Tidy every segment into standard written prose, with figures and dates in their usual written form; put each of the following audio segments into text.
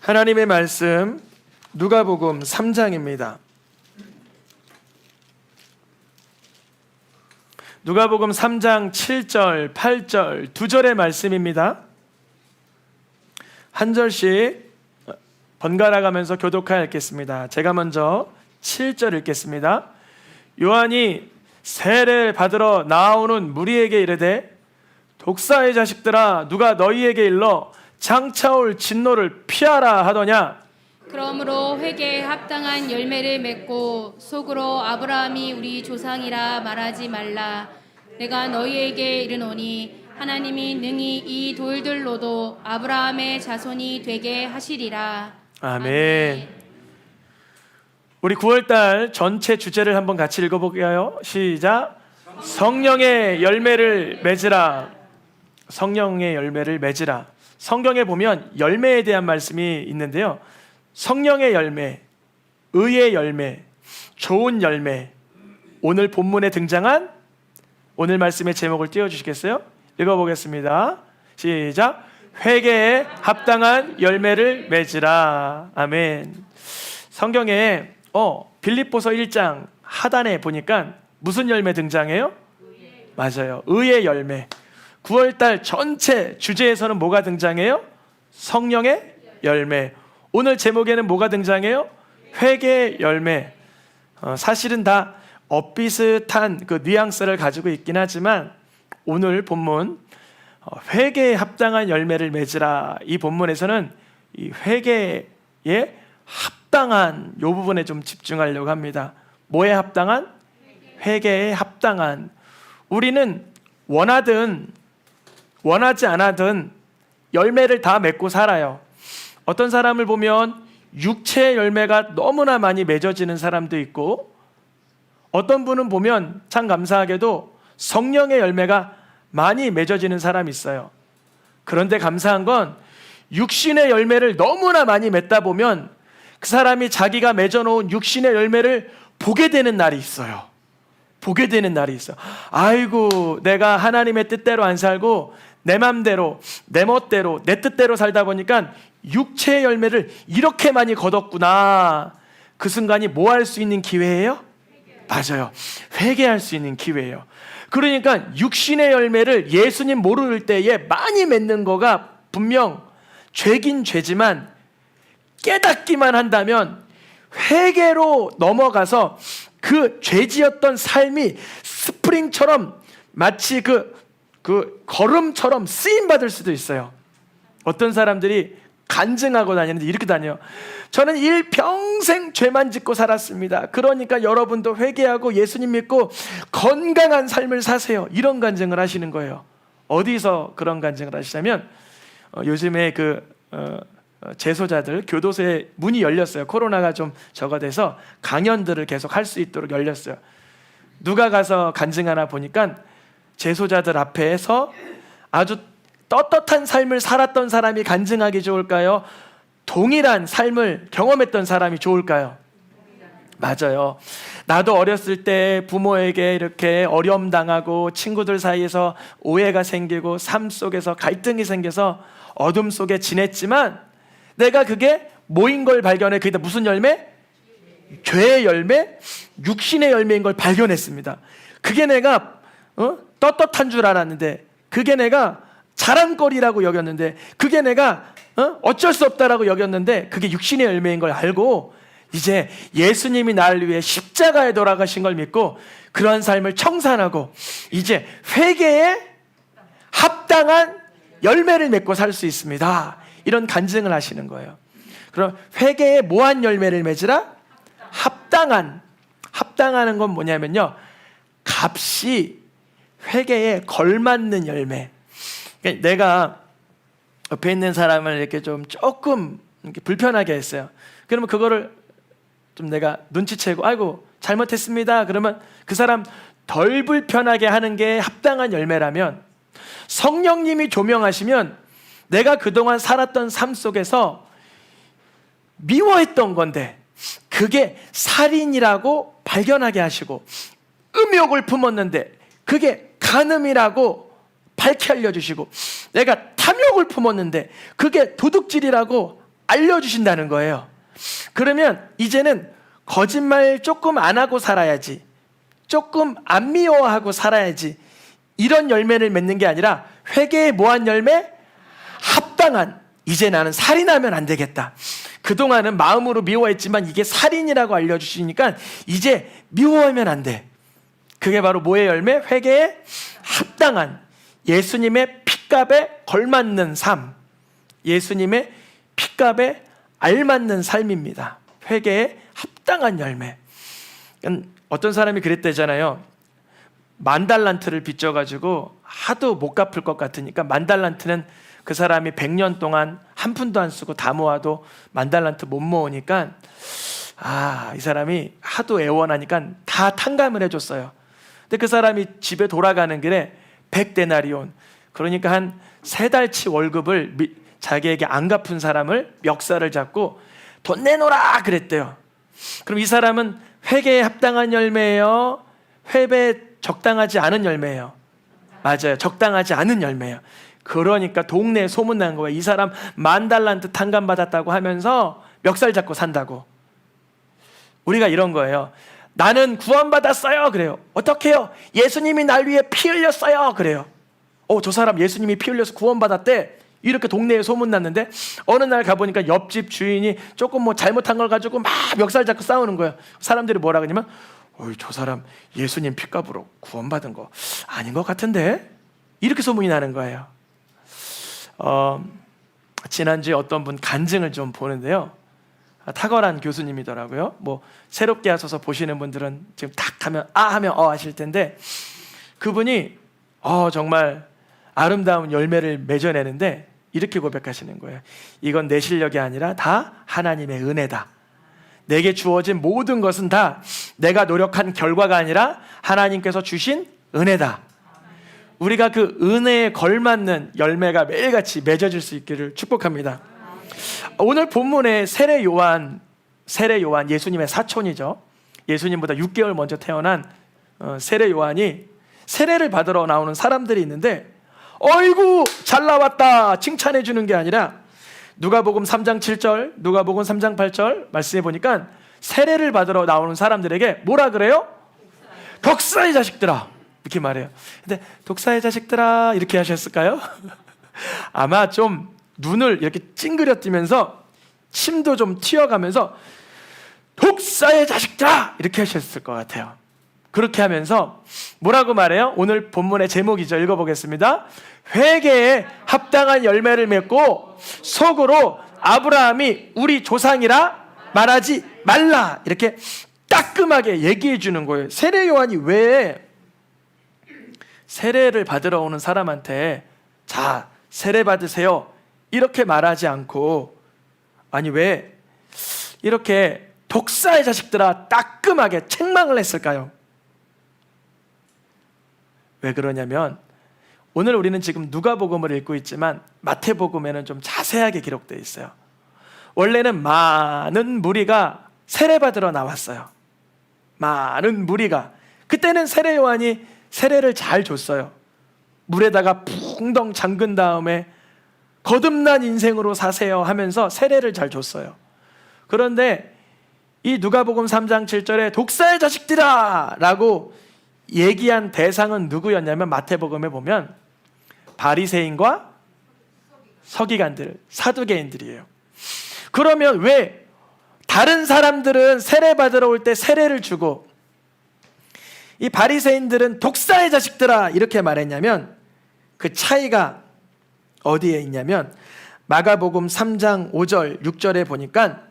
하나님의 말씀 누가복음 3장입니다. 누가복음 3장 7절, 8절 두 절의 말씀입니다. 한 절씩 번갈아 가면서 교독하여 읽겠습니다. 제가 먼저 7절 읽겠습니다. 요한이 세례를 받으러 나오는 무리에게 이르되 독사의 자식들아 누가 너희에게 일러 장차 올 진노를 피하라 하더냐. 그러므로 회개에 합당한 열매를 맺고 속으로 아브라함이 우리 조상이라 말하지 말라. 내가 너희에게 이르노니 하나님이 능히 이 돌들로도 아브라함의 자손이 되게 하시리라. 아멘. 우리 9월달 전체 주제를 한번 같이 읽어볼까요? 시작. 성령의 열매를 맺으라. 성령의 열매를 맺으라. 성경에 보면 열매에 대한 말씀이 있는데요, 성령의 열매, 의의 열매, 좋은 열매. 오늘 본문에 등장한 오늘 말씀의 제목을 띄워주시겠어요? 읽어보겠습니다. 시작. 회개에 합당한 열매를 맺으라. 아멘. 성경에 빌립보서 1장 하단에 보니까 무슨 열매 등장해요? 맞아요, 의의 열매. 9월달 전체 주제에서는 뭐가 등장해요? 성령의 열매. 오늘 제목에는 뭐가 등장해요? 회개의 열매. 사실은 다 엇비슷한 그 뉘앙스를 가지고 있긴 하지만 오늘 본문 회개에 합당한 열매를 맺으라, 이 본문에서는 이 회개에 합당한 이 부분에 좀 집중하려고 합니다. 뭐에 합당한? 회개에 합당한. 우리는 원하든 원하지 않아든 열매를 다 맺고 살아요. 어떤 사람을 보면 육체의 열매가 너무나 많이 맺어지는 사람도 있고, 어떤 분은 보면 참 감사하게도 성령의 열매가 많이 맺어지는 사람이 있어요. 그런데 감사한 건 육신의 열매를 너무나 많이 맺다 보면 그 사람이 자기가 맺어놓은 육신의 열매를 보게 되는 날이 있어요. 보게 되는 날이 있어. 아이고, 내가 하나님의 뜻대로 안 살고 내 맘대로, 내 멋대로, 내 뜻대로 살다 보니까 육체의 열매를 이렇게 많이 거뒀구나. 그 순간이 뭐 할 수 있는 기회예요? 맞아요, 회개할 수 있는 기회예요. 그러니까 육신의 열매를 예수님 모를 때에 많이 맺는 거가 분명 죄긴 죄지만, 깨닫기만 한다면 회개로 넘어가서 그 죄지었던 삶이 스프링처럼 마치 그 걸음처럼 쓰임받을 수도 있어요. 어떤 사람들이 간증하고 다니는데 이렇게 다녀요. 저는 일평생 죄만 짓고 살았습니다. 그러니까 여러분도 회개하고 예수님 믿고 건강한 삶을 사세요. 이런 간증을 하시는 거예요. 어디서 그런 간증을 하시냐면 요즘에 재소자들 교도소에 문이 열렸어요. 코로나가 좀 적어돼서 강연들을 계속 할 수 있도록 열렸어요. 누가 가서 간증하나 보니까 재소자들 앞에서 아주 떳떳한 삶을 살았던 사람이 간증하기 좋을까요? 동일한 삶을 경험했던 사람이 좋을까요? 맞아요. 나도 어렸을 때 부모에게 이렇게 어려움 당하고 친구들 사이에서 오해가 생기고 삶 속에서 갈등이 생겨서 어둠 속에 지냈지만 내가 그게 뭐인 걸 발견해. 그게 다 무슨 열매? 죄의 열매, 육신의 열매인 걸 발견했습니다. 그게 내가 떳떳한 줄 알았는데, 그게 내가 자랑거리라고 여겼는데, 그게 내가 어쩔 수 없다라고 여겼는데, 그게 육신의 열매인 걸 알고 이제 예수님이 나를 위해 십자가에 돌아가신 걸 믿고 그런 삶을 청산하고 이제 회개에 합당한 열매를 맺고 살 수 있습니다. 이런 간증을 하시는 거예요. 그럼 회개에 뭐한 열매를 맺으라? 합당하는 건 뭐냐면요, 값이 회개에 걸맞는 열매. 그러니까 내가 옆에 있는 사람을 이렇게 좀 조금 이렇게 불편하게 했어요. 그러면 그거를 좀 내가 눈치채고 아이고 잘못했습니다. 그러면 그 사람 덜 불편하게 하는 게 합당한 열매라면, 성령님이 조명하시면 내가 그동안 살았던 삶 속에서 미워했던 건데 그게 살인이라고 발견하게 하시고, 음욕을 품었는데 그게 간음이라고 밝게 알려주시고, 내가 탐욕을 품었는데 그게 도둑질이라고 알려주신다는 거예요. 그러면 이제는 거짓말 조금 안 하고 살아야지, 조금 안 미워하고 살아야지, 이런 열매를 맺는 게 아니라 회개에 뭐한 열매? 합당한. 이제 나는 살인하면 안 되겠다. 그동안은 마음으로 미워했지만 이게 살인이라고 알려주시니까 이제 미워하면 안 돼. 그게 바로 뭐의 열매? 회개에 합당한, 예수님의 핏값에 걸맞는 삶, 예수님의 핏값에 알맞는 삶입니다. 회개에 합당한 열매. 어떤 사람이 그랬대잖아요. 10,000달란트를 빚져가지고 하도 못 갚을 것 같으니까, 10,000달란트는 그 사람이 100년 동안 한 푼도 안 쓰고 다 모아도 10,000달란트 못 모으니까, 이 사람이 하도 애원하니까 다 탕감을 해줬어요. 근데 그 사람이 집에 돌아가는 길에 100데나리온, 그러니까 한 3달치 월급을 자기에게 안 갚은 사람을 멱살을 잡고 돈 내놓으라 그랬대요. 그럼 이 사람은 회개에 합당한 열매예요? 회개에 적당하지 않은 열매예요? 맞아요. 적당하지 않은 열매예요. 그러니까 동네에 소문난 거예요. 이 사람 10,000달란트 탕감받았다고 하면서 멱살 잡고 산다고. 우리가 이런 거예요. 나는 구원받았어요. 그래요. 어떻게 해요? 예수님이 날 위해 피 흘렸어요. 그래요. 저 사람 예수님이 피 흘려서 구원받았대. 이렇게 동네에 소문났는데 어느 날 가보니까 옆집 주인이 조금 뭐 잘못한 걸 가지고 막 멱살 잡고 싸우는 거예요. 사람들이 뭐라 그러냐면, 저 사람 예수님 피값으로 구원받은 거 아닌 것 같은데? 이렇게 소문이 나는 거예요. 지난주에 어떤 분 간증을 좀 보는데요. 탁월한 교수님이더라고요. 뭐 새롭게 하셔서 보시는 분들은 지금 탁 하면 하면 하실 텐데, 그분이 정말 아름다운 열매를 맺어내는데 이렇게 고백하시는 거예요. 이건 내 실력이 아니라 다 하나님의 은혜다. 내게 주어진 모든 것은 다 내가 노력한 결과가 아니라 하나님께서 주신 은혜다. 우리가 그 은혜에 걸맞는 열매가 매일같이 맺어질 수 있기를 축복합니다. 오늘 본문의 세례 요한 예수님의 사촌이죠. 예수님보다 6개월 먼저 태어난 세례 요한이 세례를 받으러 나오는 사람들이 있는데, 어이구 잘 나왔다 칭찬해 주는 게 아니라 누가복음 3장 7절, 누가복음 3장 8절 말씀해 보니까 세례를 받으러 나오는 사람들에게 뭐라 그래요? 독사의 자식들아, 이렇게 말해요. 근데 독사의 자식들아 이렇게 하셨을까요? 아마 좀 눈을 이렇게 찡그렸뜨면서 침도 좀 튀어가면서 독사의 자식들아 이렇게 하셨을 것 같아요. 그렇게 하면서 뭐라고 말해요? 오늘 본문의 제목이죠. 읽어보겠습니다. 회개에 합당한 열매를 맺고 속으로 아브라함이 우리 조상이라 말하지 말라, 이렇게 따끔하게 얘기해 주는 거예요. 세례 요한이 왜 세례를 받으러 오는 사람한테 자 세례 받으세요 이렇게 말하지 않고, 아니 왜 이렇게 독사의 자식들아 따끔하게 책망을 했을까요? 왜 그러냐면 오늘 우리는 지금 누가복음을 읽고 있지만 마태복음에는 좀 자세하게 기록되어 있어요. 원래는 많은 무리가 세례받으러 나왔어요. 많은 무리가. 그때는 세례 요한이 세례를 잘 줬어요. 물에다가 붕덩 잠근 다음에 거듭난 인생으로 사세요 하면서 세례를 잘 줬어요. 그런데 이 누가복음 3장 7절에 독사의 자식들아 라고 얘기한 대상은 누구였냐면 마태복음에 보면 바리새인과 서기관들, 사두개인들이에요. 그러면 왜 다른 사람들은 세례 받으러 올 때 세례를 주고 이 바리새인들은 독사의 자식들아 이렇게 말했냐면, 그 차이가 어디에 있냐면 마가복음 3장 5절 6절에 보니까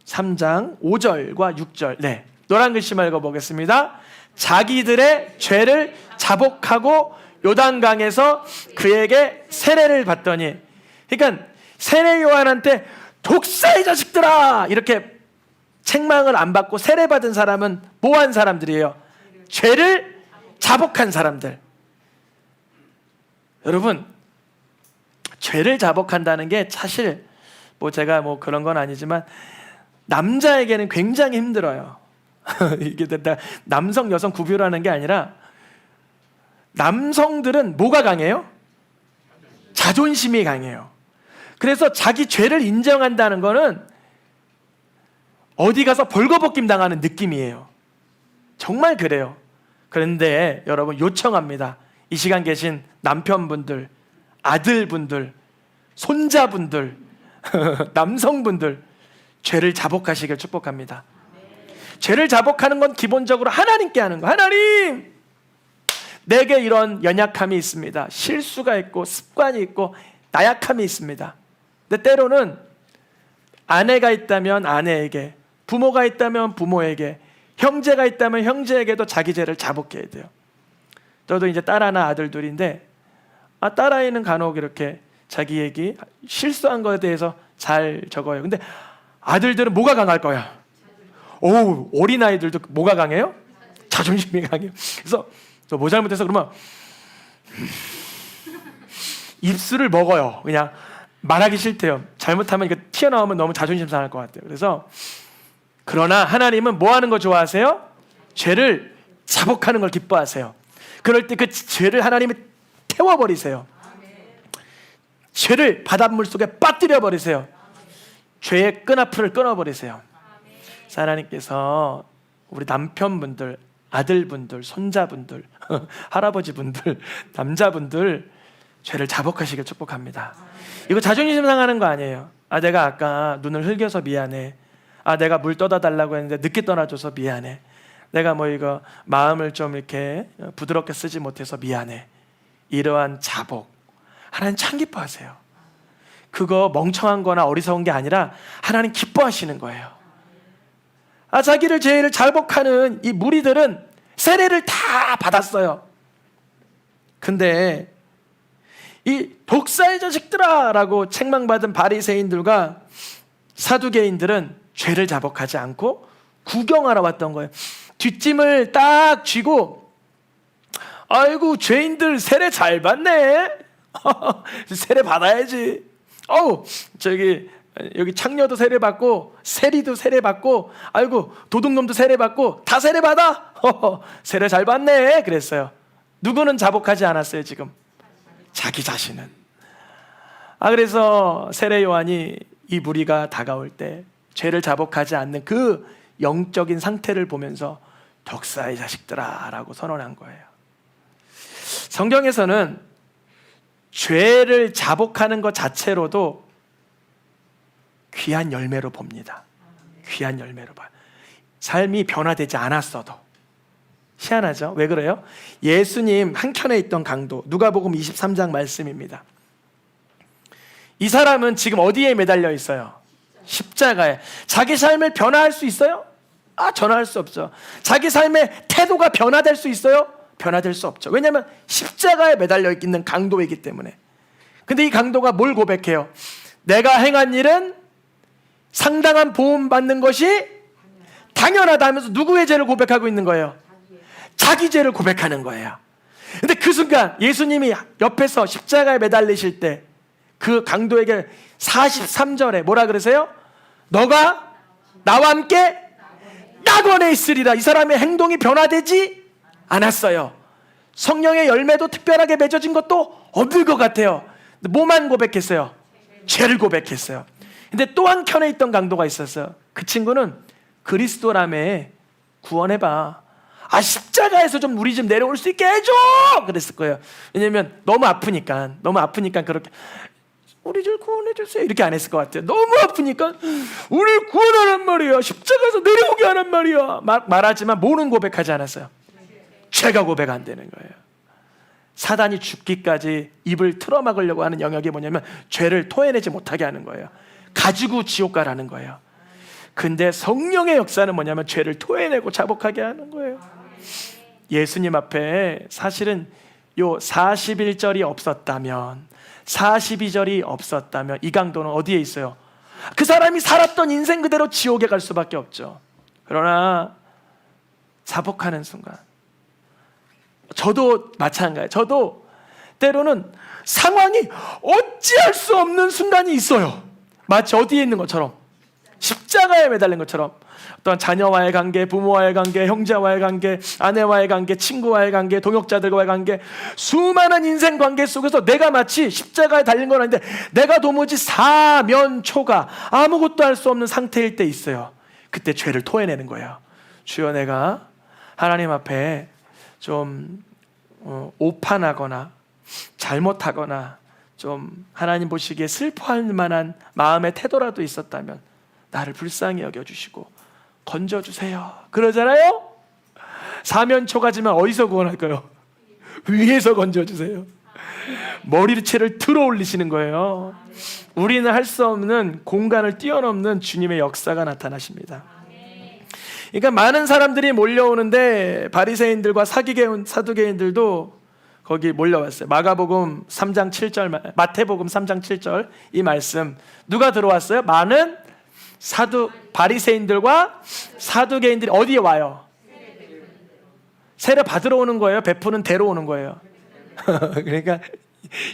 3장 5절과 6절, 노란 글씨만 읽어보겠습니다. 자기들의 죄를 자복하고 요단강에서 그에게 세례를 받더니, 그러니까 세례 요한한테 독사의 자식들아 이렇게 책망을 안 받고 세례 받은 사람은 뭐한 사람들이에요? 죄를 자복한 사람들. 여러분, 죄를 자복한다는 게 사실 뭐 제가 뭐 그런 건 아니지만 남자에게는 굉장히 힘들어요. 이게 남성 여성 구별하는 게 아니라 남성들은 뭐가 강해요? 자존심이 강해요. 그래서 자기 죄를 인정한다는 거는 어디 가서 벌거벗김 당하는 느낌이에요. 정말 그래요. 그런데 여러분 요청합니다. 이 시간 계신 남편분들, 아들분들, 손자분들, 남성분들, 죄를 자복하시길 축복합니다. 죄를 자복하는 건 기본적으로 하나님께 하는 거. 하나님, 내게 이런 연약함이 있습니다. 실수가 있고 습관이 있고 나약함이 있습니다. 근데 때로는 아내가 있다면 아내에게, 부모가 있다면 부모에게, 형제가 있다면 형제에게도 자기 죄를 자복해야 돼요. 저도 이제 딸 하나 아들 둘인데 딸아이는 간혹 이렇게 자기 얘기, 실수한 거에 대해서 잘 적어요. 근데 아들들은 뭐가 강할 거야? 오, 어린아이들도 뭐가 강해요? 자존심이 강해요. 그래서 뭐 잘못해서 그러면 입술을 먹어요. 그냥 말하기 싫대요. 잘못하면 이거 튀어나오면 너무 자존심 상할 것 같아요. 그래서 그러나 하나님은 뭐 하는 거 좋아하세요? 죄를 자복하는 걸 기뻐하세요. 그럴 때 그 죄를 하나님이 태워버리세요. 죄를 바닷물 속에 빠뜨려 버리세요. 죄의 끈앞을 끊어버리세요. 하나님께서 우리 남편분들, 아들분들, 손자분들, 할아버지분들, 남자분들 죄를 자복하시길 축복합니다. 이거 자존심 상하는 거 아니에요. 내가 아까 눈을 흘겨서 미안해. 내가 물 떠다 달라고 했는데 늦게 떠나줘서 미안해. 내가 뭐 이거 마음을 좀 이렇게 부드럽게 쓰지 못해서 미안해. 이러한 자복 하나님 참 기뻐하세요. 그거 멍청한 거나 어리석은 게 아니라 하나님 기뻐하시는 거예요. 자기를 죄를 자복하는 이 무리들은 세례를 다 받았어요. 근데 이 독사의 자식들아 라고 책망받은 바리새인들과 사두개인들은 죄를 자복하지 않고 구경하러 왔던 거예요. 뒷짐을 딱 쥐고 아이고 죄인들 세례 잘 받네. 세례 받아야지. 저기 여기 창녀도 세례 받고 세리도 세례 받고 아이고 도둑놈도 세례 받고 다 세례 받아. 세례 잘 받네. 그랬어요. 누구는 자복하지 않았어요 지금? 자기 자신은. 그래서 세례 요한이 이 무리가 다가올 때 죄를 자복하지 않는 그 영적인 상태를 보면서 독사의 자식들아 라고 선언한 거예요. 성경에서는 죄를 자복하는 것 자체로도 귀한 열매로 봅니다. 귀한 열매로 봐요. 삶이 변화되지 않았어도. 희한하죠? 왜 그래요? 예수님 한켠에 있던 강도, 누가복음 23장 말씀입니다. 이 사람은 지금 어디에 매달려 있어요? 십자가에. 자기 삶을 변화할 수 있어요? 전화할 수 없죠. 자기 삶의 태도가 변화될 수 있어요? 변화될 수 없죠. 왜냐하면 십자가에 매달려 있는 강도이기 때문에. 근데 이 강도가 뭘 고백해요? 내가 행한 일은 상당한 보험 받는 것이 당연하다 하면서 누구의 죄를 고백하고 있는 거예요? 자기 죄를 고백하는 거예요. 근데 그 순간 예수님이 옆에서 십자가에 매달리실 때 그 강도에게 43절에 뭐라 그러세요? 너가 나와 함께 낙원에 있으리라. 이 사람의 행동이 변화되지 않았어요. 성령의 열매도 특별하게 맺어진 것도 없는 것 같아요. 뭐만 고백했어요? 죄를 고백했어요. 근데 또 한켠에 있던 강도가 있었어요. 그 친구는 그리스도라며 구원해봐. 십자가에서 좀 우리 좀 내려올 수 있게 해줘! 그랬을 거예요. 왜냐면 너무 아프니까 그렇게 우리 좀 구원해주세요 이렇게 안 했을 것 같아요. 너무 아프니까 우리 구원하란 말이야. 십자가에서 내려오게 하란 말이야. 말하지만 뭐는 고백하지 않았어요? 죄가 고백 안 되는 거예요. 사단이 죽기까지 입을 틀어막으려고 하는 영역이 뭐냐면 죄를 토해내지 못하게 하는 거예요. 가지고 지옥 가라는 거예요. 근데 성령의 역사는 뭐냐면 죄를 토해내고 자복하게 하는 거예요. 예수님 앞에 사실은 요 41절이 없었다면, 42절이 없었다면 이 강도는 어디에 있어요? 그 사람이 살았던 인생 그대로 지옥에 갈 수밖에 없죠. 그러나 자복하는 순간, 저도 마찬가지예요. 저도 때로는 상황이 어찌할 수 없는 순간이 있어요. 마치 어디에 있는 것처럼, 십자가에 매달린 것처럼 어떤 자녀와의 관계, 부모와의 관계, 형제와의 관계, 아내와의 관계, 친구와의 관계, 동역자들과의 관계, 수많은 인생 관계 속에서 내가 마치 십자가에 달린 건 아닌데 내가 도무지 사면초가 아무것도 할 수 없는 상태일 때 있어요. 그때 죄를 토해내는 거예요. 주여, 내가 하나님 앞에 좀 오판하거나 잘못하거나 좀 하나님 보시기에 슬퍼할 만한 마음의 태도라도 있었다면 나를 불쌍히 여겨주시고 건져주세요. 그러잖아요. 사면초가지만 어디서 구원할까요? 위에서 건져주세요. 머리채를 들어 올리시는 거예요. 우리는 할 수 없는 공간을 뛰어넘는 주님의 역사가 나타나십니다. 그러니까 많은 사람들이 몰려오는데 바리새인들과 사두개인들도 거기 몰려왔어요. 마태복음 3장 7절 이 말씀, 누가 들어왔어요? 많은 바리새인들과 사두개인들이 어디에 와요? 세례 받으러 오는 거예요? 베푸는 데로 오는 거예요? 그러니까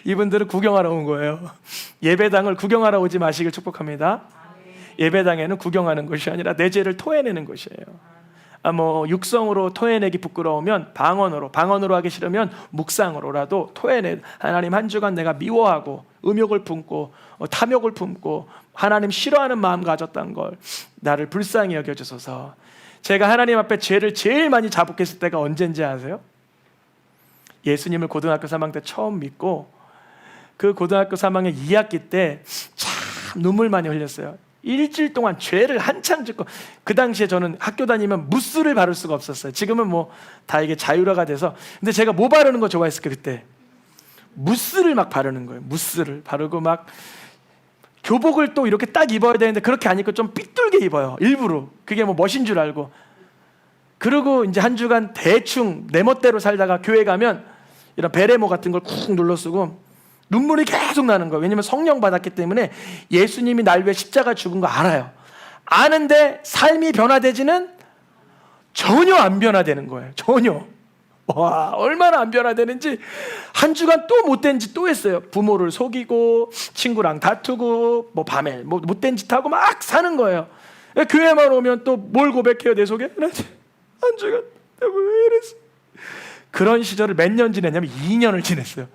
이분들은 구경하러 온 거예요. 예배당을 구경하러 오지 마시길 축복합니다. 예배당에는 구경하는 것이 아니라 내 죄를 토해내는 것이에요. 육성으로 토해내기 부끄러우면 방언으로 하기 싫으면 묵상으로라도 토해내. 하나님, 한 주간 내가 미워하고 음욕을 품고 탐욕을 품고 하나님 싫어하는 마음 가졌던 걸 나를 불쌍히 여겨주소서. 제가 하나님 앞에 죄를 제일 많이 자복했을 때가 언젠지 아세요? 예수님을 고등학교 3학년 때 처음 믿고 그 고등학교 3학년 2학기 때 참 눈물 많이 흘렸어요. 일주일 동안 죄를 한창 짓고, 그 당시에 저는 학교 다니면 무스를 바를 수가 없었어요. 지금은 뭐 다 이게 자유화가 돼서. 근데 제가 뭐 바르는 거 좋아했을까 그때? 무스를 막 바르는 거예요. 무스를 바르고 막 교복을 또 이렇게 딱 입어야 되는데 그렇게 안 입고 좀 삐뚤게 입어요. 일부러. 그게 뭐 멋인 줄 알고. 그리고 이제 한 주간 대충 내 멋대로 살다가 교회 가면 이런 베레모 같은 걸 쿡 눌러 쓰고 눈물이 계속 나는 거예요. 왜냐면 성령 받았기 때문에 예수님이 날 위해 십자가 죽은 거 알아요. 아는데 삶이 변화되지는 전혀 안 변화되는 거예요. 전혀. 와, 얼마나 안 변화되는지. 한 주간 또 못된 짓 또 했어요. 부모를 속이고 이랑 다투고 밤에 못된 짓 하고 막 사는 거예요. 교회만 오면 또 뭘 고백해요? 내 속에 한 주간 내가 왜 이랬어? 그런 시절을 몇 년 지냈냐면 2년을 지냈어요.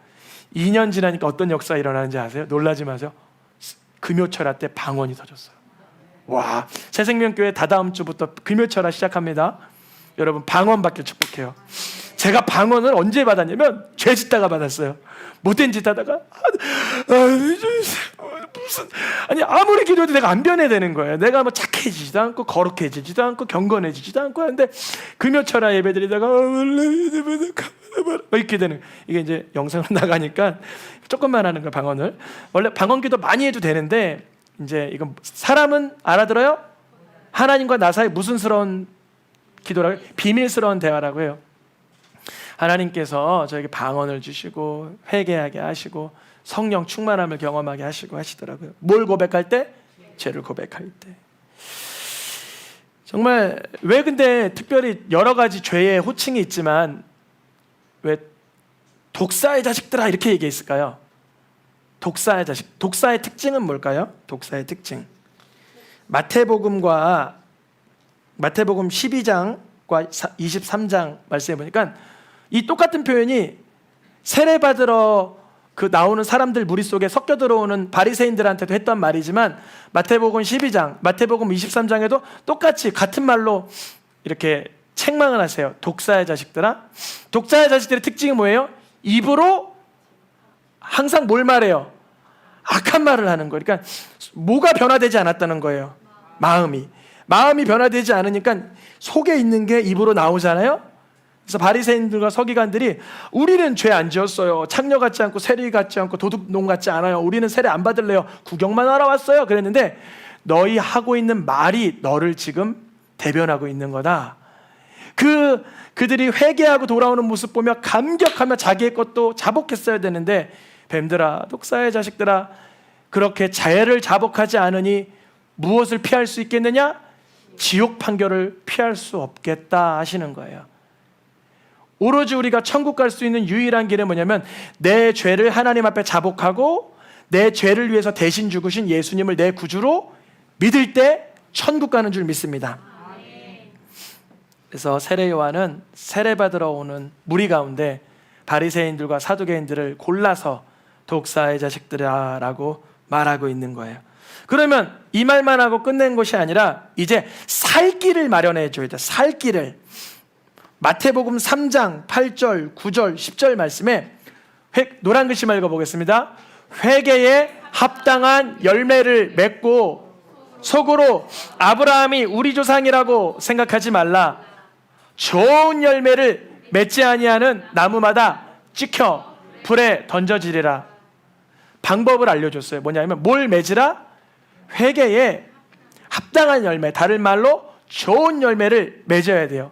2년 지나니까 어떤 역사가 일어나는지 아세요? 놀라지 마세요. 금요철화 때 방언이 터졌어요. 와, 새생명교회 다다음 주부터 금요철화 시작합니다. 여러분, 방언 받길 축복해요. 제가 방언을 언제 받았냐면 죄 짓다가 받았어요. 못된 짓 하다가 아무리 기도해도 내가 안 변해되는 거예요. 내가 뭐 착해지지도 않고 거룩해지지도 않고 경건해지지도 않고 하는데 금요철화 예배드리다가 이렇게 되는, 이게 이제 영상으로 나가니까 조금만 하는 거야, 방언을. 원래 방언 기도 많이 해도 되는데 이제 이건 사람은 알아들어요? 하나님과 나 사이 무슨스러운 기도라고요? 비밀스러운 대화라고 해요. 하나님께서 저에게 방언을 주시고 회개하게 하시고 성령 충만함을 경험하게 하시고 하시더라고요. 뭘 고백할 때? 죄를 고백할 때. 정말 왜 근데 특별히 여러 가지 죄의 호칭이 있지만 왜 독사의 자식들아 이렇게 얘기했을까요? 독사의 자식. 독사의 특징은 뭘까요? 독사의 특징. 마태복음 12장과 23장 말씀해 보니까 이 똑같은 표현이 세례 받으러 나오는 사람들 무리 속에 섞여 들어오는 바리새인들한테도 했던 말이지만 마태복음 12장, 마태복음 23장에도 똑같이 같은 말로 이렇게 책망을 하세요. 독사의 자식들아. 독사의 자식들의 특징이 뭐예요? 입으로 항상 뭘 말해요? 악한 말을 하는 거예요. 그러니까 뭐가 변화되지 않았다는 거예요. 마음이 변화되지 않으니까 속에 있는 게 입으로 나오잖아요. 그래서 바리새인들과 서기관들이 우리는 죄 안 지었어요. 창녀 같지 않고 세리 같지 않고 도둑놈 같지 않아요. 우리는 세례 안 받을래요. 구경만 하러 왔어요. 그랬는데 너희 하고 있는 말이 너를 지금 대변하고 있는 거다. 그들이 회개하고 돌아오는 모습 보며 감격하며 자기의 것도 자복했어야 되는데 뱀들아, 독사의 자식들아, 그렇게 자애를 자복하지 않으니 무엇을 피할 수 있겠느냐? 지옥 판결을 피할 수 없겠다 하시는 거예요. 오로지 우리가 천국 갈 수 있는 유일한 길은 뭐냐면 내 죄를 하나님 앞에 자복하고 내 죄를 위해서 대신 죽으신 예수님을 내 구주로 믿을 때 천국 가는 줄 믿습니다. 그래서 세례 요한은 세례받으러 오는 무리 가운데 바리새인들과 사두개인들을 골라서 독사의 자식들아라고 말하고 있는 거예요. 그러면 이 말만 하고 끝낸 것이 아니라 이제 살 길을 마련해 줘야 돼. 살 길을. 마태복음 3장 8절, 9절, 10절 말씀에 노란 글씨 읽어보겠습니다. 회개에 합당한 열매를 맺고 속으로 아브라함이 우리 조상이라고 생각하지 말라. 좋은 열매를 맺지 아니하는 나무마다 찍혀 불에 던져지리라. 방법을 알려줬어요. 뭐냐면 뭘 맺으라? 회개에 합당한 열매, 다른 말로 좋은 열매를 맺어야 돼요.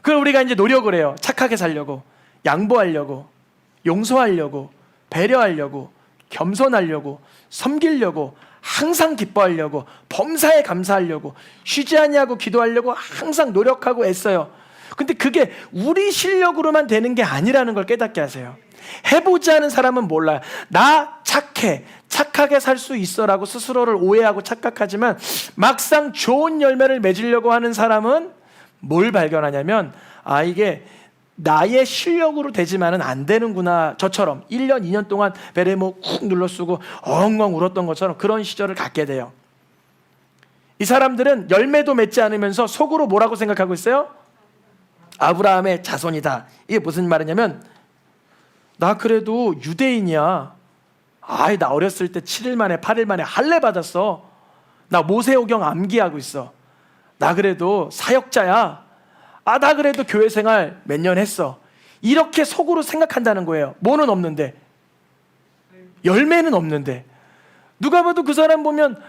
그걸 우리가 이제 노력을 해요. 착하게 살려고, 양보하려고, 용서하려고, 배려하려고, 겸손하려고, 섬기려고, 항상 기뻐하려고, 범사에 감사하려고, 쉬지 아니하고 기도하려고 항상 노력하고 애써요. 근데 그게 우리 실력으로만 되는 게 아니라는 걸 깨닫게 하세요. 해보지 않은 사람은 몰라요. 나 착하게 살 수 있어라고 스스로를 오해하고 착각하지만 막상 좋은 열매를 맺으려고 하는 사람은 뭘 발견하냐면 이게 나의 실력으로 되지만은 안 되는구나. 저처럼 1년, 2년 동안 베레모 쿡 눌러쓰고 엉엉 울었던 것처럼 그런 시절을 갖게 돼요. 이 사람들은 열매도 맺지 않으면서 속으로 뭐라고 생각하고 있어요? 아브라함의 자손이다. 이게 무슨 말이냐면 나 그래도 유대인이야. 나 어렸을 때 7일 만에 8일 만에 할례 받았어. 나 모세오경 암기하고 있어. 나 그래도 사역자야. 나 그래도 교회 생활 몇 년 했어. 이렇게 속으로 생각한다는 거예요. 뭐는 없는데? 열매는 없는데. 누가 봐도 그 사람 보면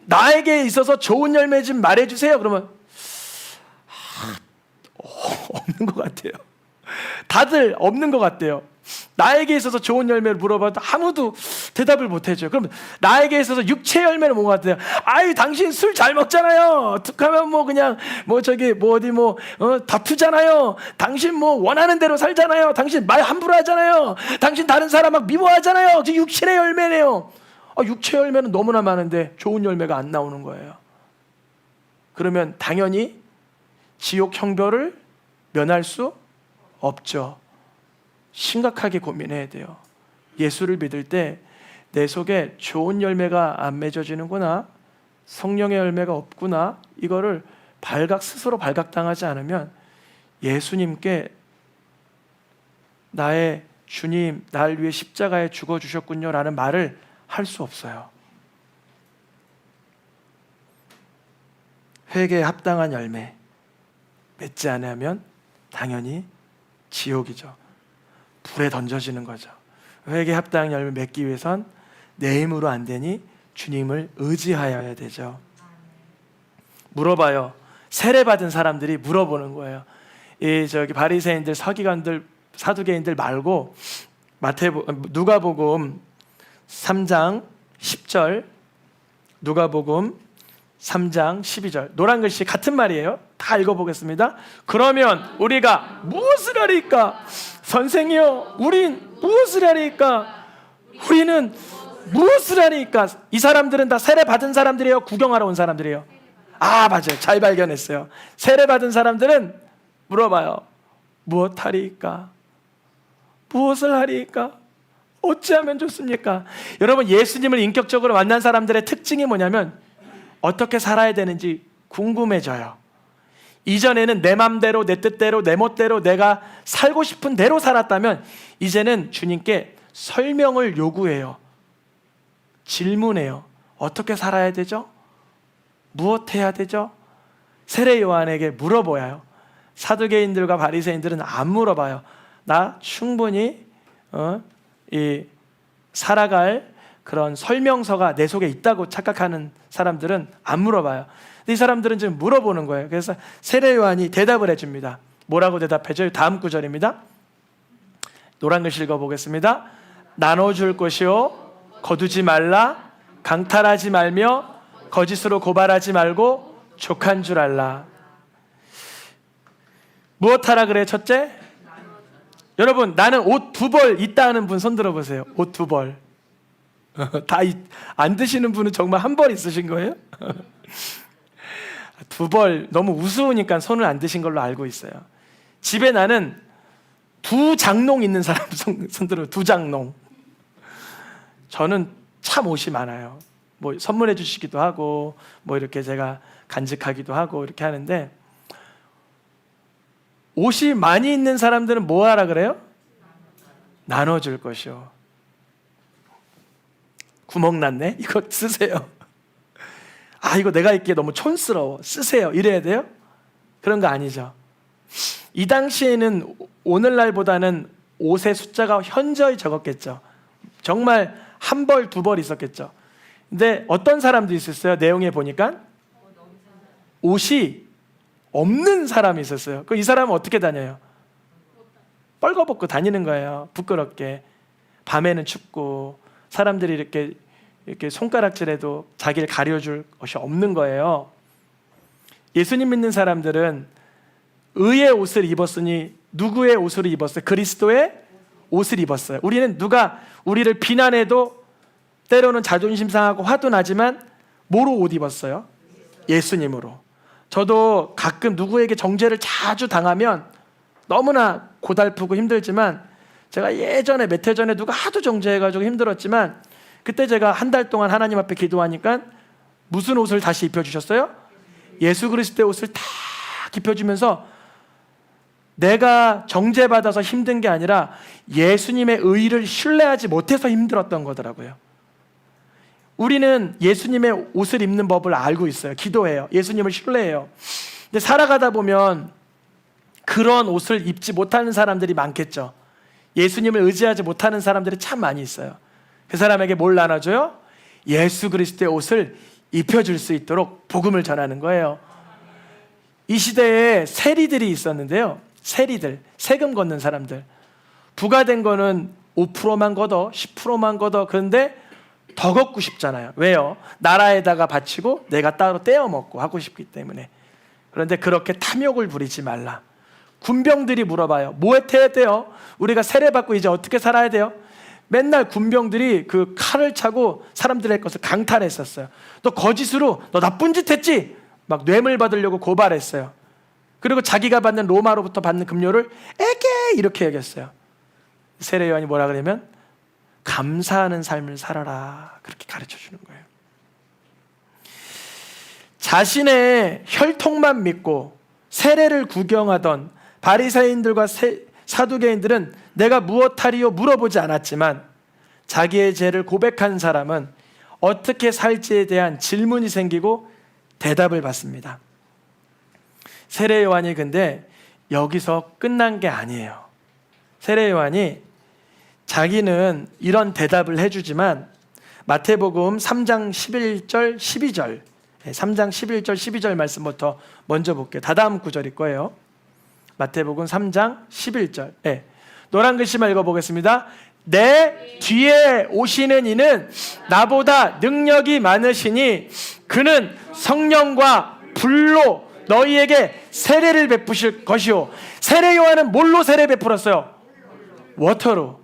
나에게 있어서 좋은 열매 좀 말해주세요. 그러면 없는 것 같아요. 다들 없는 것 같아요. 나에게 있어서 좋은 열매를 물어봐도 아무도 대답을 못 해줘요. 그럼 나에게 있어서 육체 열매는 뭔 것 같아요? 당신 술 잘 먹잖아요. 툭하면 그냥 다투잖아요. 당신 원하는 대로 살잖아요. 당신 말 함부로 하잖아요. 당신 다른 사람 막 미워하잖아요. 그 육체의 열매네요. 육체 열매는 너무나 많은데 좋은 열매가 안 나오는 거예요. 그러면 당연히 지옥 형벌을 면할 수 없죠. 심각하게 고민해야 돼요. 예수를 믿을 때 내 속에 좋은 열매가 안 맺어지는구나, 성령의 열매가 없구나, 이거를 스스로 발각당하지 않으면 예수님께 나의 주님, 날 위해 십자가에 죽어주셨군요 라는 말을 할 수 없어요. 회개에 합당한 열매 맺지 않으면 당연히 지옥이죠. 불에 던져지는 거죠. 회개에 합당한 열매 맺기 위해선 내 힘으로 안 되니 주님을 의지하여야 되죠. 물어봐요. 세례받은 사람들이 물어보는 거예요. 바리새인들, 서기관들, 사두개인들 말고 누가복음 3장 10절, 누가복음 3장 12절. 노란 글씨 같은 말이에요. 다 읽어보겠습니다. 그러면 우리가 무엇을 하리까? 선생이여, 우린 무엇을 하리까? 우리는 무엇을 하리까? 이 사람들은 다 세례 받은 사람들이에요? 구경하러 온 사람들이에요? 맞아요. 잘 발견했어요. 세례 받은 사람들은 물어봐요. 무엇 하리까? 무엇을 하리까? 어찌하면 좋습니까? 여러분, 예수님을 인격적으로 만난 사람들의 특징이 뭐냐면 어떻게 살아야 되는지 궁금해져요. 이전에는 내 맘대로, 내 뜻대로, 내 멋대로 내가 살고 싶은 대로 살았다면 이제는 주님께 설명을 요구해요. 질문해요. 어떻게 살아야 되죠? 무엇 해야 되죠? 세례 요한에게 물어봐요. 사두개인들과 바리새인들은 안 물어봐요. 나 충분히 살아갈 그런 설명서가 내 속에 있다고 착각하는 사람들은 안 물어봐요. 이 사람들은 지금 물어보는 거예요. 그래서 세례 요한이 대답을 해줍니다. 뭐라고 대답해줘요? 다음 구절입니다. 노란 글씨 읽어보겠습니다. 나눠줄 것이요 거두지 말라, 강탈하지 말며 거짓으로 고발하지 말고 족한 줄 알라. 무엇 하라 그래? 첫째, 여러분, 나는 옷 2벌 있다 하는 분 손 들어보세요. 옷 2벌. 다 안 드시는 분은 정말 한 벌 있으신 거예요? 두 벌 너무 우스우니까 손을 안 드신 걸로 알고 있어요. 집에 나는 두 장롱 있는 사람 손들어. 두 장롱. 저는 참 옷이 많아요. 뭐 선물해 주시기도 하고 뭐 이렇게 제가 간직하기도 하고 이렇게 하는데, 옷이 많이 있는 사람들은 뭐 하라 그래요? 나눠줄 것이요. 구멍 났네? 이거 쓰세요. 아, 이거 내가 입기에 너무 촌스러워. 쓰세요. 이래야 돼요? 그런 거 아니죠. 이 당시에는 오늘날보다는 옷의 숫자가 현저히 적었겠죠. 정말 한 벌, 두 벌 있었겠죠. 근데 어떤 사람도 있었어요. 내용에 보니까 옷이 없는 사람이 있었어요. 이 사람은 어떻게 다녀요? 뻘거벗고 다니는 거예요. 부끄럽게. 밤에는 춥고 사람들이 이렇게 손가락질해도 자기를 가려줄 것이 없는 거예요. 예수님 믿는 사람들은 의의 옷을 입었으니 누구의 옷을 입었어요? 그리스도의 옷을 입었어요. 우리는 누가 우리를 비난해도 때로는 자존심 상하고 화도 나지만 뭐로 옷 입었어요? 예수님으로. 저도 가끔 누구에게 정죄를 자주 당하면 너무나 고달프고 힘들지만, 제가 예전에 몇 해 전에 누가 하도 정죄해가지고 힘들었지만, 그때 제가 한 달 동안 하나님 앞에 기도하니까 무슨 옷을 다시 입혀주셨어요? 예수 그리스도의 옷을 다 입혀주면서 내가 정죄받아서 힘든 게 아니라 예수님의 의를 신뢰하지 못해서 힘들었던 거더라고요. 우리는 예수님의 옷을 입는 법을 알고 있어요. 기도해요. 예수님을 신뢰해요. 근데 살아가다 보면 그런 옷을 입지 못하는 사람들이 많겠죠. 예수님을 의지하지 못하는 사람들이 참 많이 있어요. 그 사람에게 뭘 나눠줘요? 예수 그리스도의 옷을 입혀줄 수 있도록 복음을 전하는 거예요. 이 시대에 세리들이 있었는데요. 세리들, 세금 걷는 사람들. 부과된 거는 5%만 걷어, 10%만 걷어. 그런데 더 걷고 싶잖아요. 왜요? 나라에다가 바치고 내가 따로 떼어 먹고 하고 싶기 때문에. 그런데 그렇게 탐욕을 부리지 말라. 군병들이 물어봐요. 뭐 해야 돼요? 우리가 세례받고 이제 어떻게 살아야 돼요? 맨날 군병들이 그 칼을 차고 사람들의 것을 강탈했었어요. 너 거짓으로 너 나쁜 짓 했지? 막 뇌물 받으려고 고발했어요. 그리고 자기가 받는 로마로부터 받는 급료를 에게 이렇게 여겼어요. 세례 요한이 뭐라 그러냐면 감사하는 삶을 살아라, 그렇게 가르쳐 주는 거예요. 자신의 혈통만 믿고 세례를 구경하던 바리새인들과 사두개인들은 내가 무엇하리요 물어보지 않았지만, 자기의 죄를 고백한 사람은 어떻게 살지에 대한 질문이 생기고 대답을 받습니다. 세례 요한이 근데 여기서 끝난 게 아니에요. 세례 요한이 자기는 이런 대답을 해주지만 마태복음 3장 11절 12절 3장 11절 12절 말씀부터 먼저 볼게요. 다다음 구절일 거예요. 마태복음 3장 11절. 네. 노란 글씨만 읽어보겠습니다. 내 뒤에 오시는 이는 나보다 능력이 많으시니 그는 성령과 불로 너희에게 세례를 베푸실 것이요. 세례 요한은 뭘로 세례 베풀었어요? 워터로,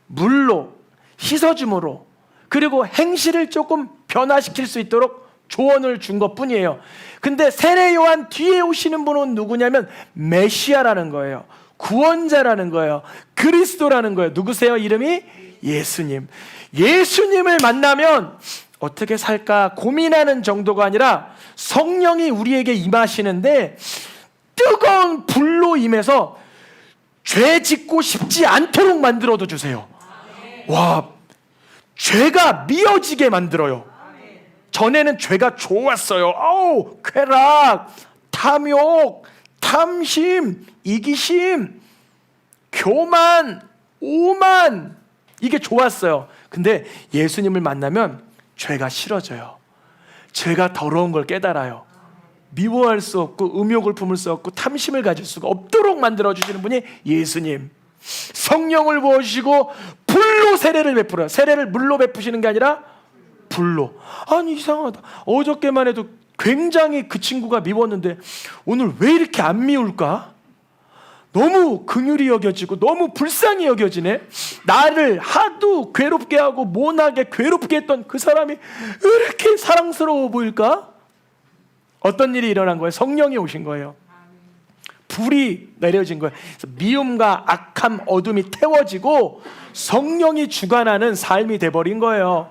물로, 씻어줌으로, 그리고 행실을 조금 변화시킬 수 있도록 조언을 준 것뿐이에요. 근데 세례 요한 뒤에 오시는 분은 누구냐면 메시아라는 거예요. 구원자라는 거예요. 그리스도라는 거예요. 누구세요? 이름이 예수님. 예수님을 만나면 어떻게 살까 고민하는 정도가 아니라 성령이 우리에게 임하시는데 뜨거운 불로 임해서 죄 짓고 싶지 않도록 만들어도 주세요. 와, 죄가 미어지게 만들어요. 전에는 죄가 좋았어요. 아우, 쾌락, 탐욕, 탐심, 이기심, 교만, 오만, 이게 좋았어요. 근데 예수님을 만나면 죄가 싫어져요. 죄가 더러운 걸 깨달아요. 미워할 수 없고 음욕을 품을 수 없고 탐심을 가질 수가 없도록 만들어주시는 분이 예수님. 성령을 부어주시고 불로 세례를 베풀어요. 세례를 물로 베푸시는 게 아니라 불로. 아니 이상하다. 어저께만 해도 굉장히 그 친구가 미웠는데 오늘 왜 이렇게 안 미울까? 너무 긍휼히 여겨지고 너무 불쌍히 여겨지네. 나를 하도 괴롭게 하고 모나게 괴롭게 했던 그 사람이 왜 이렇게 사랑스러워 보일까? 어떤 일이 일어난 거예요? 성령이 오신 거예요. 불이 내려진 거예요. 그래서 미움과 악함, 어둠이 태워지고 성령이 주관하는 삶이 돼버린 거예요.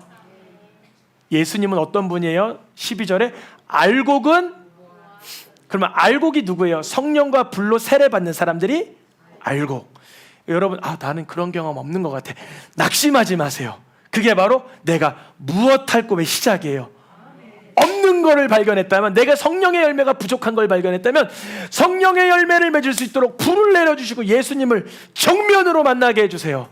예수님은 어떤 분이에요? 12절에 알곡은, 그러면 알곡이 누구예요? 성령과 불로 세례받는 사람들이 알곡. 여러분, 나는 그런 경험 없는 것 같아. 낙심하지 마세요. 그게 바로 내가 무엇할 꿈의 시작이에요. 없는 거를 발견했다면, 내가 성령의 열매가 부족한 걸 발견했다면 성령의 열매를 맺을 수 있도록 불을 내려주시고 예수님을 정면으로 만나게 해주세요.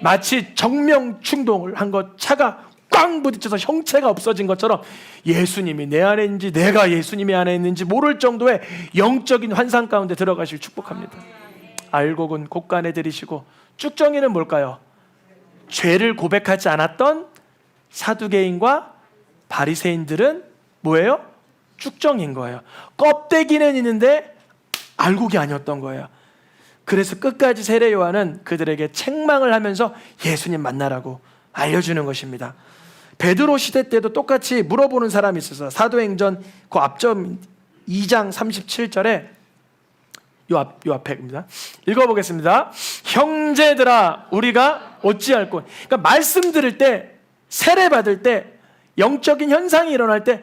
마치 정명 충동을 한 것, 차가 꽝 부딪혀서 형체가 없어진 것처럼 예수님이 내 안에 있는지 내가 예수님이 안에 있는지 모를 정도의 영적인 환상 가운데 들어가실 축복합니다. 알곡은 곡간에 들이시고, 쭉정이는 뭘까요? 죄를 고백하지 않았던 사두개인과 바리새인들은 뭐예요? 쭉정인 거예요. 껍데기는 있는데 알곡이 아니었던 거예요. 그래서 끝까지 세례 요한은 그들에게 책망을 하면서 예수님 만나라고 알려주는 것입니다. 베드로 시대 때도 똑같이 물어보는 사람이 있어서 사도행전 그 앞점 2장 37절에 요 앞에입니다. 읽어보겠습니다. 형제들아, 우리가 어찌할 것. 그러니까 말씀 들을 때, 세례 받을 때, 영적인 현상이 일어날 때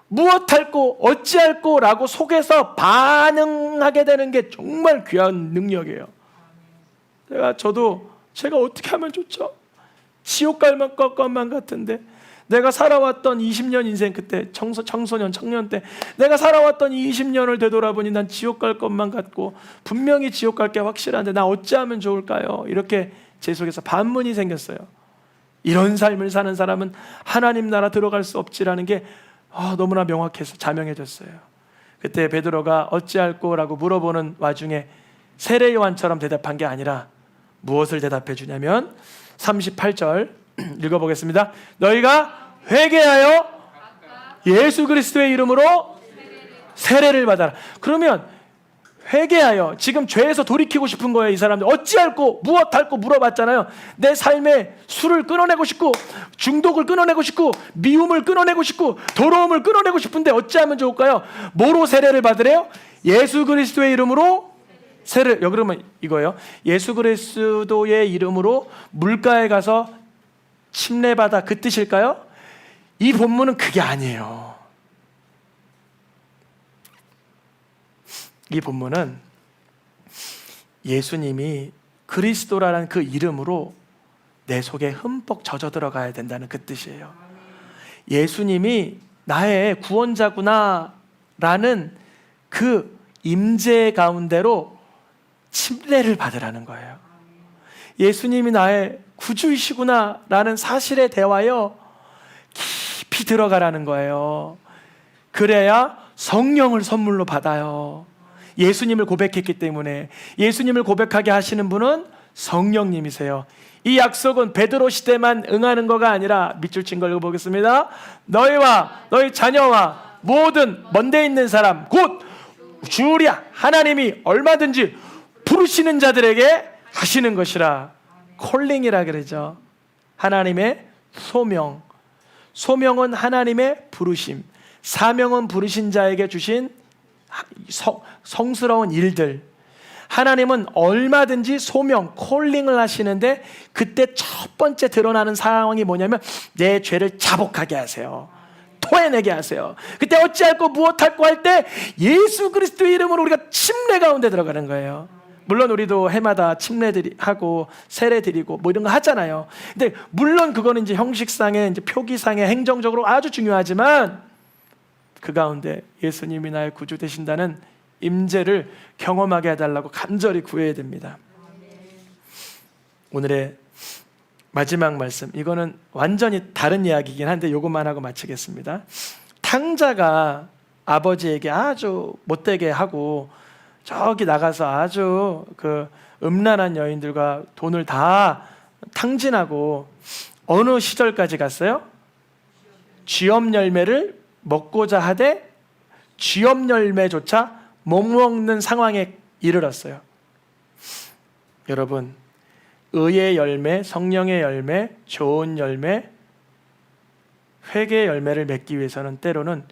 무엇할 거, 어찌할 거라고 속에서 반응하게 되는 게 정말 귀한 능력이에요. 제가 어떻게 하면 좋죠? 지옥 갈 것만 같은데, 내가 살아왔던 20년 인생, 그때 청소년, 청년 때 내가 살아왔던 20년을 되돌아보니 난 지옥 갈 것만 같고 분명히 지옥 갈 게 확실한데 나 어찌하면 좋을까요? 이렇게 제 속에서 반문이 생겼어요. 이런 삶을 사는 사람은 하나님 나라 들어갈 수 없지라는 게 너무나 명확해서 자명해졌어요. 그때 베드로가 어찌할 거라고 물어보는 와중에 세례 요한처럼 대답한 게 아니라 무엇을 대답해 주냐면 38절 읽어보겠습니다. 너희가 회개하여 예수 그리스도의 이름으로 세례를 받아라. 그러면 회개하여, 지금 죄에서 돌이키고 싶은 거예요. 이 사람들 어찌할꼬 무엇할꼬 물어봤잖아요. 내 삶에 술을 끊어내고 싶고, 중독을 끊어내고 싶고, 미움을 끊어내고 싶고, 더러움을 끊어내고 싶은데 어찌하면 좋을까요? 뭐로 세례를 받으래요? 예수 그리스도의 이름으로 세례. 여기 그러면 이거예요. 예수 그리스도의 이름으로 물가에 가서 침례받아, 그 뜻일까요? 이 본문은 그게 아니에요. 이 본문은 예수님이 그리스도라는 그 이름으로 내 속에 흠뻑 젖어 들어가야 된다는 그 뜻이에요. 예수님이 나의 구원자구나 라는 그 임재 가운데로 침례를 받으라는 거예요. 예수님이 나의 구주이시구나 라는 사실에 대하여 깊이 들어가라는 거예요. 그래야 성령을 선물로 받아요. 예수님을 고백했기 때문에. 예수님을 고백하게 하시는 분은 성령님이세요. 이 약속은 베드로 시대만 응하는 거가 아니라 밑줄 친 걸 읽어보겠습니다. 너희와 너희 자녀와 모든 먼데 있는 사람 곧 주리야 하나님이 얼마든지 부르시는 자들에게 하시는 것이라. 콜링이라 그러죠. 하나님의 소명. 소명은 하나님의 부르심, 사명은 부르신 자에게 주신 성스러운 일들. 하나님은 얼마든지 소명, 콜링을 하시는데 그때 첫 번째 드러나는 상황이 뭐냐면 내 죄를 자복하게 하세요. 토해내게 하세요. 그때 어찌할 거 무엇할 거 할 때 예수 그리스도의 이름으로 우리가 침례 가운데 들어가는 거예요. 물론 우리도 해마다 침례하고 세례드리고 뭐 이런 거 하잖아요. 근데 물론 그거는 이제 형식상의, 이제 표기상의, 행정적으로 아주 중요하지만 그 가운데 예수님이 나의 구주 되신다는 임재를 경험하게 해달라고 간절히 구해야 됩니다. 오늘의 마지막 말씀, 이거는 완전히 다른 이야기이긴 한데 이것만 하고 마치겠습니다. 탕자가 아버지에게 아주 못되게 하고 저기 나가서 아주 그 음란한 여인들과 돈을 다 탕진하고 어느 시절까지 갔어요? 쥐엄 열매를 먹고자 하되 쥐엄 열매조차 못 먹는 상황에 이르렀어요. 여러분, 의의 열매, 성령의 열매, 좋은 열매, 회개의 열매를 맺기 위해서는 때로는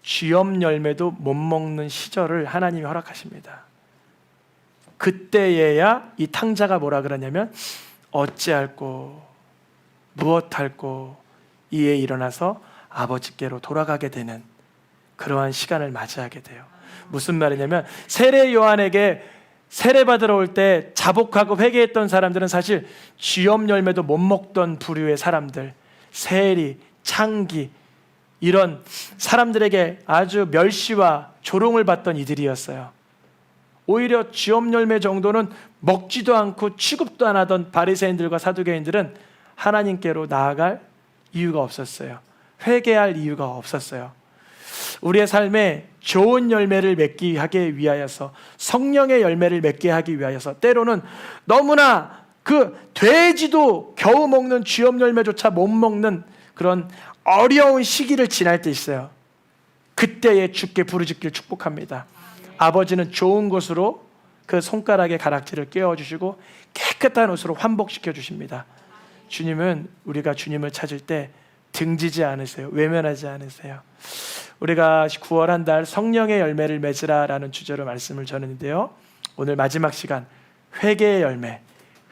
쥐염 열매도 못 먹는 시절을 하나님이 허락하십니다. 그때에야 이 탕자가 뭐라 그러냐면 어찌할꼬 무엇할꼬 이에 일어나서 아버지께로 돌아가게 되는 그러한 시간을 맞이하게 돼요. 무슨 말이냐면 세례 요한에게 세례받으러 올 때 자복하고 회개했던 사람들은 사실 쥐염 열매도 못 먹던 부류의 사람들, 세리, 창기 이런 사람들에게 아주 멸시와 조롱을 받던 이들이었어요. 오히려 쥐염 열매 정도는 먹지도 않고 취급도 안 하던 바리새인들과 사두개인들은 하나님께로 나아갈 이유가 없었어요. 회개할 이유가 없었어요. 우리의 삶에 좋은 열매를 맺게 하기 위하여서, 성령의 열매를 맺게 하기 위하여서 때로는 너무나 그 돼지도 겨우 먹는 쥐염 열매조차 못 먹는 그런 어려운 시기를 지날 때 있어요. 그때에 주께 부르짖기를 축복합니다. 아버지는 좋은 것으로 그 손가락의 가락지를 깨워주시고 깨끗한 옷으로 환복시켜 주십니다. 주님은 우리가 주님을 찾을 때 등지지 않으세요. 외면하지 않으세요. 우리가 9월 한 달 성령의 열매를 맺으라라는 주제로 말씀을 전했는데요. 오늘 마지막 시간 회개의 열매.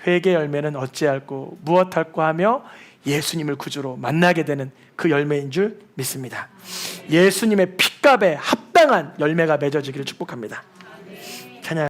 회개의 열매는 어찌할꼬 무엇할꼬 하며 예수님을 구주로 만나게 되는 그 열매인 줄 믿습니다. 예수님의 핏값에 합당한 열매가 맺어지기를 축복합니다.